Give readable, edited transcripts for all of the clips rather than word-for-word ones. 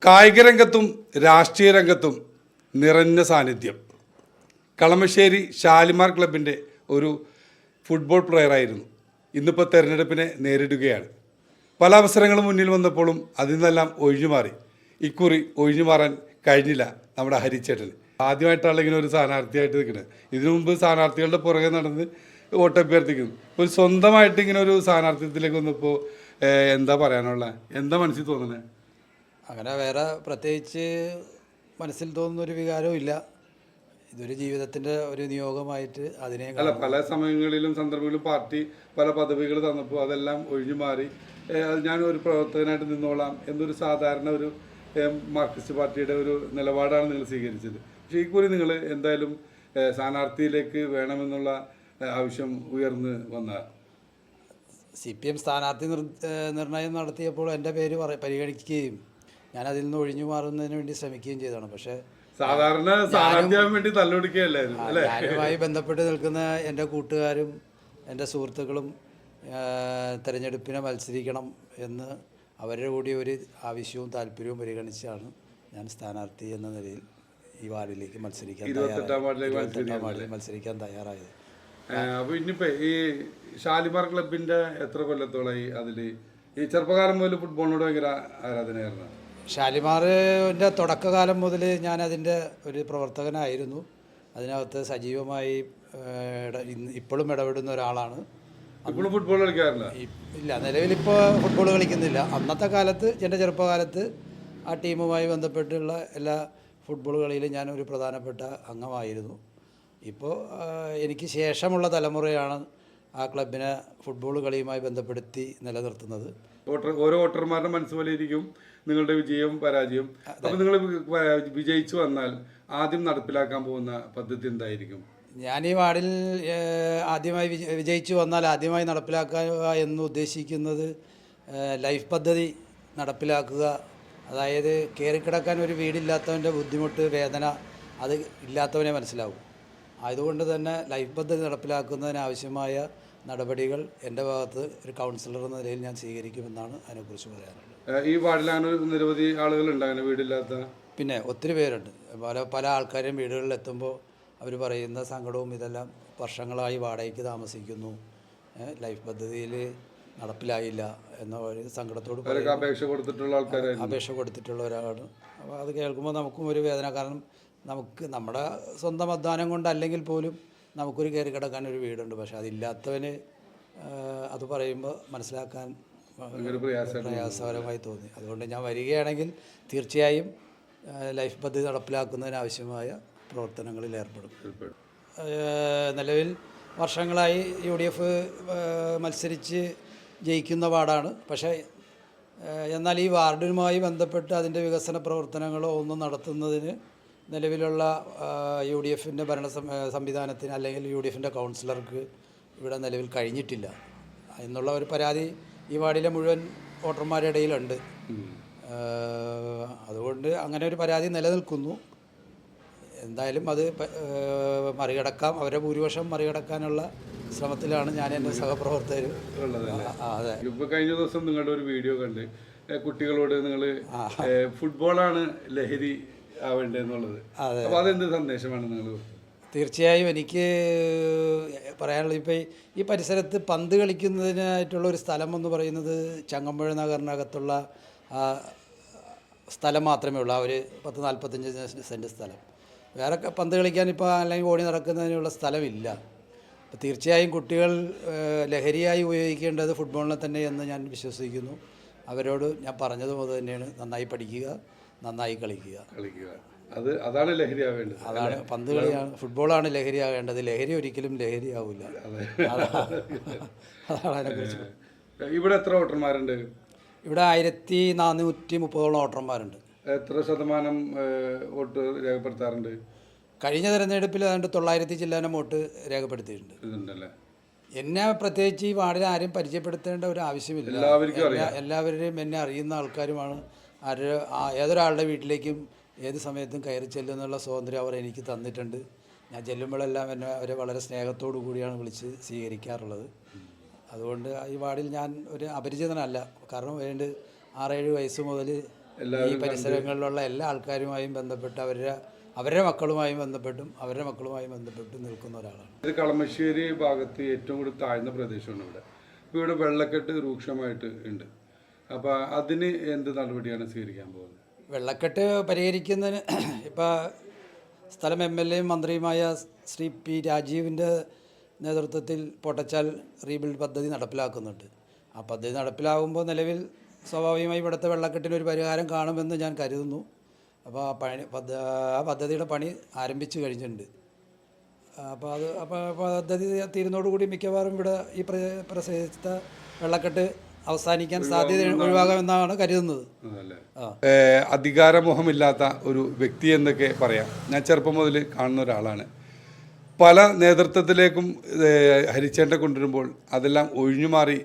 കായിക രംഗത്തും രാഷ്ട്രീയ രംഗത്തും നിറഞ്ഞ സാന്നിധ്യം. കളമശ്ശേരി ഷാലിമാർ ക്ലബിൻ്റെ ഒരു ഫുട്ബോൾ പ്ലെയറായിരുന്നു. ഇന്നിപ്പോൾ തെരഞ്ഞെടുപ്പിനെ നേരിടുകയാണ്. പല അവസരങ്ങളും മുന്നിൽ വന്നപ്പോഴും അതിൽ നിന്നെല്ലാം ഒഴിഞ്ഞുമാറി. ഇക്കുറി ഒഴിഞ്ഞുമാറാൻ കഴിഞ്ഞില്ല നമ്മുടെ ഹരിച്ചേട്ടന്. ആദ്യമായിട്ടാണ് ഇങ്ങനെ ഒരു സ്ഥാനാർത്ഥിയായിട്ട് നിൽക്കുന്നത്. ഇതിനു മുമ്പ് സ്ഥാനാർത്ഥികളുടെ പുറകെ നടന്ന് വോട്ടഭ്യർത്ഥിക്കുന്നു. ഒരു സ്വന്തമായിട്ട് ഇങ്ങനെ ഒരു സ്ഥാനാർത്ഥിത്വത്തിലേക്ക് വന്നപ്പോൾ എന്താ പറയാനുള്ള, എന്താ മനസ്സിൽ തോന്നുന്നത്? അങ്ങനെ വേറെ പ്രത്യേകിച്ച് മനസ്സിൽ തോന്നുന്നൊരു വികാരവും ഇല്ല. ഇതൊരു ജീവിതത്തിൻ്റെ ഒരു നിയോഗമായിട്ട് അതിനെ പല സമയങ്ങളിലും സന്ദർഭങ്ങളിലും പാർട്ടി പല പദവികൾ തന്നപ്പോൾ അതെല്ലാം ഒഴിഞ്ഞു മാറി ഞാൻ ഒരു പ്രവർത്തകനായിട്ട് നിന്നോളാം എന്നൊരു സാധാരണ ഒരു മാർക്സിസ്റ്റ് പാർട്ടിയുടെ ഒരു നിലപാടാണ് നിങ്ങൾ സ്വീകരിച്ചത്. പക്ഷേ ഈ കുറി നിങ്ങൾ എന്തായാലും സ്ഥാനാർത്ഥിയിലേക്ക് വേണമെന്നുള്ള ആവശ്യം ഉയർന്നു വന്ന CPM സ്ഥാനാർത്ഥി നിർണയം നടത്തിയപ്പോൾ എൻ്റെ പേര് പരിഗണിക്കുകയും ഞാൻ അതിൽ നിന്ന് ഒഴിഞ്ഞു മാറുന്നതിന് വേണ്ടി ശ്രമിക്കുകയും ചെയ്തതാണ്. പക്ഷേ സാധാരണ സ്ഥാനാർത്ഥിയാകാൻ വേണ്ടി തല്ലുപിടിക്കുകയല്ലായിരുന്നു അല്ലേ? ഞാനുമായി ബന്ധപ്പെട്ട് നിൽക്കുന്ന എൻ്റെ കൂട്ടുകാരും എൻ്റെ സുഹൃത്തുക്കളും തിരഞ്ഞെടുപ്പിനെ മത്സരിക്കണം എന്ന് അവരുടെ കൂടി ഒരു ആവശ്യവും താല്പര്യവും പരിഗണിച്ചാണ് ഞാൻ സ്ഥാനാർത്ഥി എന്ന നിലയിൽ ഈ വാർഡിലേക്ക് മത്സരിക്കാൻ തയ്യാറായത്. അപ്പോൾ ഇനിയിപ്പോൾ ഈ ഷാലിമാർ ക്ലബിൻ്റെ എത്ര കൊല്ലത്തോളമായി അതിൽ ഈ ചെറുപ്പകാലം മുതൽ ഫുട്ബോളിനോട് ഭയങ്കര ആരാധനയായിരുന്നു? ഷാലിമാറിൻ്റെ തുടക്കകാലം മുതൽ ഞാനതിൻ്റെ ഒരു പ്രവർത്തകനായിരുന്നു. അതിനകത്ത് സജീവമായി ഇപ്പോഴും ഇടപെടുന്ന ഒരാളാണ്. ഇപ്പോഴും ഫുട്ബോൾ കളിക്കാറില്ല? ഇല്ല, നിലവിലിപ്പോൾ ഫുട്ബോൾ കളിക്കുന്നില്ല. അന്നത്തെ കാലത്ത്, എൻ്റെ ചെറുപ്പകാലത്ത് ആ ടീമുമായി ബന്ധപ്പെട്ടുള്ള എല്ലാ ഫുട്ബോൾ കളിയിലും ഞാനൊരു പ്രധാനപ്പെട്ട അംഗമായിരുന്നു. ഇപ്പോൾ എനിക്ക് ശേഷമുള്ള തലമുറയാണ് ആ ക്ലബിനെ ഫുട്ബോൾ കളിയുമായി ബന്ധപ്പെടുത്തി നിലനിർത്തുന്നത്. ഓരോ വോട്ടർമാരുടെ മനസ്സുപോലെ ഇരിക്കും നിങ്ങളുടെ വിജയവും പരാജയവും. അപ്പോൾ നിങ്ങൾ വിജയിച്ചു വന്നാൽ ആദ്യം നടപ്പിലാക്കാൻ പോകുന്ന പദ്ധതി എന്തായിരിക്കും? ഞാൻ ഈ വാർഡിൽ ആദ്യമായി വിജയിച്ചു വന്നാൽ ആദ്യമായി നടപ്പിലാക്കുക എന്ന് ഉദ്ദേശിക്കുന്നത് ലൈഫ് പദ്ധതി നടപ്പിലാക്കുക. അതായത് കയറിക്കിടക്കാൻ ഒരു വീടില്ലാത്തവൻ്റെ ബുദ്ധിമുട്ട്, വേദന അത് ഇല്ലാത്തവനെ മനസ്സിലാവും. അതുകൊണ്ട് തന്നെ ലൈഫ് പദ്ധതി നടപ്പിലാക്കുന്നതിനാവശ്യമായ നടപടികൾ എൻ്റെ ഭാഗത്ത് ഒരു കൗൺസിലർ എന്ന നിലയിൽ ഞാൻ സ്വീകരിക്കുമെന്നാണ് അതിനെക്കുറിച്ച് പറയാനുള്ളത്. ഈ വാർഡിലാണ് നിരവധി ആളുകളുണ്ട് അങ്ങനെ വീടില്ലാത്ത? പിന്നെ ഒത്തിരി പേരുണ്ട്. പല ആൾക്കാരും വീടുകളിൽ എത്തുമ്പോൾ അവർ പറയുന്ന സങ്കടവും ഇതെല്ലാം, വർഷങ്ങളായി വാടകയ്ക്ക് താമസിക്കുന്നു, ലൈഫ് പദ്ധതിയിൽ നടപ്പിലായില്ല എന്ന ഒരു സങ്കടത്തോട് അപേക്ഷ കൊടുത്തിട്ടുള്ളവരാണ്. അപ്പോൾ അത് കേൾക്കുമ്പോൾ നമുക്കും ഒരു വേദന. കാരണം നമുക്ക് നമ്മുടെ സ്വന്തം അധ്വാനം കൊണ്ടല്ലെങ്കിൽ പോലും നമുക്കൊരു കയറി കിടക്കാൻ ഒരു വീടുണ്ട്. പക്ഷെ അതില്ലാത്തവന് അത് പറയുമ്പോൾ മനസ്സിലാക്കാൻ പ്രയാസകരമായി തോന്നി. അതുകൊണ്ട് ഞാൻ വരികയാണെങ്കിൽ തീർച്ചയായും ലൈഫ് പദ്ധതി നടപ്പിലാക്കുന്നതിനാവശ്യമായ പ്രവർത്തനങ്ങളിൽ ഏർപ്പെടും. നിലവിൽ വർഷങ്ങളായി UDF മത്സരിച്ച് ജയിക്കുന്ന വാർഡാണ്. പക്ഷേ എന്നാൽ ഈ വാർഡുമായി ബന്ധപ്പെട്ട് അതിൻ്റെ വികസന പ്രവർത്തനങ്ങളോ ഒന്നും നടത്തുന്നതിന് നിലവിലുള്ള UDFൻ്റെ ഭരണ സംവിധാനത്തിന് അല്ലെങ്കിൽ UDFൻ്റെ കൗൺസിലർക്ക് ഇവിടെ നിലവിൽ കഴിഞ്ഞിട്ടില്ല എന്നുള്ള ഒരു പരാതി ഈ വാർഡിലെ മുഴുവൻ വോട്ടർമാരുടെ ഇടയിലുണ്ട്. അതുകൊണ്ട് അങ്ങനെ ഒരു പരാതി നിലനിൽക്കുന്നു. എന്തായാലും അത് മറികടക്കാം, അവരുടെ ഭൂരിപക്ഷം മറികടക്കാനുള്ള ശ്രമത്തിലാണ് ഞാൻ എൻ്റെ സഹപ്രവർത്തകർ. അതെ, ഇപ്പോൾ കഴിഞ്ഞ ദിവസം നിങ്ങളുടെ ഒരു വീഡിയോ കണ്ട് കുട്ടികളോട് നിങ്ങൾ ഫുട്ബോളാണ് ലഹരി ആവേണ്ടതെന്നുള്ളത്. അപ്പോൾ അതെന്ത് സന്ദേശമാണ് നിങ്ങൾ? തീർച്ചയായും എനിക്ക് പറയാനുള്ളത്, ഇപ്പോൾ ഈ പരിസരത്ത് പന്ത് കളിക്കുന്നതിനായിട്ടുള്ള ഒരു സ്ഥലം എന്ന് പറയുന്നത് ചങ്ങമ്പുഴ നഗറിനകത്തുള്ള സ്ഥലം മാത്രമേ ഉള്ളൂ. ആ ഒരു 40-45 സെൻറ്റ് സ്ഥലം. വേറെ പന്ത് കളിക്കാൻ ഇപ്പോൾ അല്ലെങ്കിൽ ഓടി നടക്കുന്നതിനുള്ള സ്ഥലമില്ല. അപ്പോൾ തീർച്ചയായും കുട്ടികൾ ലഹരിയായി ഉപയോഗിക്കേണ്ടത് ഫുട്ബോളിനെ തന്നെ എന്ന് ഞാൻ വിശ്വസിക്കുന്നു. അവരോട് ഞാൻ പറഞ്ഞതും അത് തന്നെയാണ്, നന്നായി പഠിക്കുക, നന്നായി കളിക്കുക. അതാണ് ലഹരിയാവേണ്ടത്. അതാണ് പന്ത് കളിയാണ്, ഫുട്ബോളാണ് ലഹരിയാവേണ്ടത്. ലഹരി ഒരിക്കലും ലഹരിയാവില്ല. അതാണ് അതിനെക്കുറിച്ച്. ഇവിടെ എത്ര വോട്ടർമാരുണ്ട്? ഇവിടെ 1430 വോട്ടർമാരുണ്ട്. എത്ര ശതമാനം വോട്ട് രേഖപ്പെടുത്താറുണ്ട്? കഴിഞ്ഞ തെരഞ്ഞെടുപ്പിൽ ഏതാണ്ട് 900 ചില്ലാനം വോട്ട് രേഖപ്പെടുത്തിയിട്ടുണ്ട്. എന്നെ പ്രത്യേകിച്ച് ഈ വാർഡിൽ ആരും പരിചയപ്പെടുത്തേണ്ട ഒരു ആവശ്യമില്ല. എല്ലാവരെയും എന്നെ അറിയുന്ന ആൾക്കാരുമാണ്. ഏതൊരാളുടെ വീട്ടിലേക്കും ഏത് സമയത്തും കയറി ചെല്ലുന്നുള്ള സ്വാതന്ത്ര്യം അവർ എനിക്ക് തന്നിട്ടുണ്ട്. ഞാൻ ചെല്ലുമ്പോഴെല്ലാം അവരെ വളരെ സ്നേഹത്തോടു കൂടിയാണ് വിളിച്ച് സ്വീകരിക്കാറുള്ളത്. അതുകൊണ്ട് ഈ വാർഡിൽ ഞാൻ ഒരു അപരിചിതനല്ല. കാരണം 6-7 വയസ്സ് മുതൽ ഈ പരിസരങ്ങളിലുള്ള എല്ലാ ആൾക്കാരുമായും ബന്ധപ്പെട്ട് അവരുടെ മക്കളുമായും ബന്ധപ്പെട്ട് നിൽക്കുന്ന ഒരാളാണ്. ഇത് കളമശ്ശേരി ഭാഗത്ത് ഏറ്റവും കൂടുതൽ താഴ്ന്ന പ്രദേശമാണ് ഇവിടെ. ഇപ്പോൾ ഇവിടെ വെള്ളക്കെട്ട് രൂക്ഷമായിട്ട് ഉണ്ട്. അപ്പോൾ അതിന് എന്ത് നടപടിയാണ് സ്വീകരിക്കാൻ പോകുന്നത്? വെള്ളക്കെട്ട് പരിഹരിക്കുന്നതിന് ഇപ്പോൾ സ്ഥലം MLA മന്ത്രിയുമായ ശ്രീ പി രാജീവിൻ്റെ നേതൃത്വത്തിൽ പൊട്ടച്ചാൽ റീബിൽഡ് പദ്ധതി നടപ്പിലാക്കുന്നുണ്ട്. ആ പദ്ധതി നടപ്പിലാകുമ്പോൾ നിലവിൽ സ്വാഭാവികമായി ഇവിടുത്തെ വെള്ളക്കെട്ടിനൊരു പരിഹാരം കാണുമെന്ന് ഞാൻ കരുതുന്നു. അപ്പോൾ ആ പദ്ധതിയുടെ പണി ആരംഭിച്ചു കഴിഞ്ഞിട്ടുണ്ട്. അപ്പോൾ പദ്ധതി തീരുന്നതോടുകൂടി മിക്കവാറും ഇവിടെ ഈ പ്രദേശത്തെ വെള്ളക്കെട്ട് അവസാനിക്കാൻ സാധ്യത ഒഴിവാകാമെന്നാണ് കരുതുന്നത്. അധികാരമോഹമില്ലാത്ത ഒരു വ്യക്തി എന്നൊക്കെ പറയാം. ഞാൻ ചെറുപ്പം മുതൽ കാണുന്ന ഒരാളാണ്. പല നേതൃത്വത്തിലേക്കും ഹരിച്ചേട്ടനെ കൊണ്ടുവരുമ്പോൾ അതെല്ലാം ഒഴിഞ്ഞുമാറി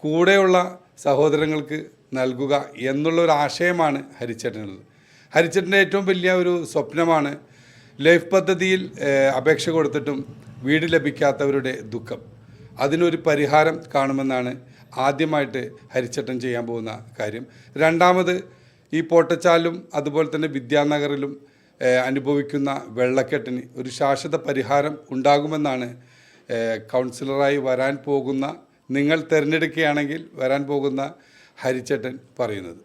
കൂടെയുള്ള സഹോദരങ്ങൾക്ക് നൽകുക എന്നുള്ള ഒരു ആശയമാണ് ഹരിച്ചേട്ടനുള്ളത്. ഹരിച്ചേട്ടൻ്റെ ഏറ്റവും വലിയ ഒരു സ്വപ്നമാണ് ലൈഫ് പദ്ധതിയിൽ അപേക്ഷ കൊടുത്തിട്ടും വീട് ലഭിക്കാത്തവരുടെ ദുഃഖം. അതിനൊരു പരിഹാരം കാണുമെന്നാണ് ആദ്യമായിട്ട് ഹരിച്ചേട്ടൻ ചെയ്യാൻ പോകുന്ന കാര്യം. രണ്ടാമത് ഈ പൊട്ടച്ചാലും അതുപോലെ തന്നെ വിദ്യാനഗറിലും അനുഭവിക്കുന്ന വെള്ളക്കെട്ടിന് ഒരു ശാശ്വത പരിഹാരം ഉണ്ടാകുമെന്നാണ് കൗൺസിലറായി വരാൻ പോകുന്ന, നിങ്ങൾ തിരഞ്ഞെടുക്കുകയാണെങ്കിൽ വരാൻ പോകുന്ന ഹരിച്ചേട്ടൻ പറയുന്നത്.